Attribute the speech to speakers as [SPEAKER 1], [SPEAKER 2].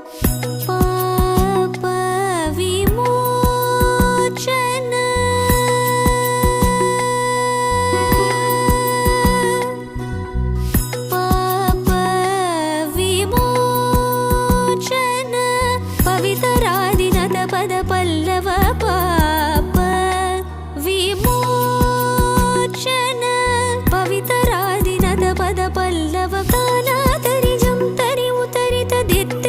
[SPEAKER 1] पाप विमोचन पाप विमोचन पवितरादिनत पद पल्लव पाप विमोचन पवितरादिनत पद पल्लव कानातरि जं तरि उतरित दित्त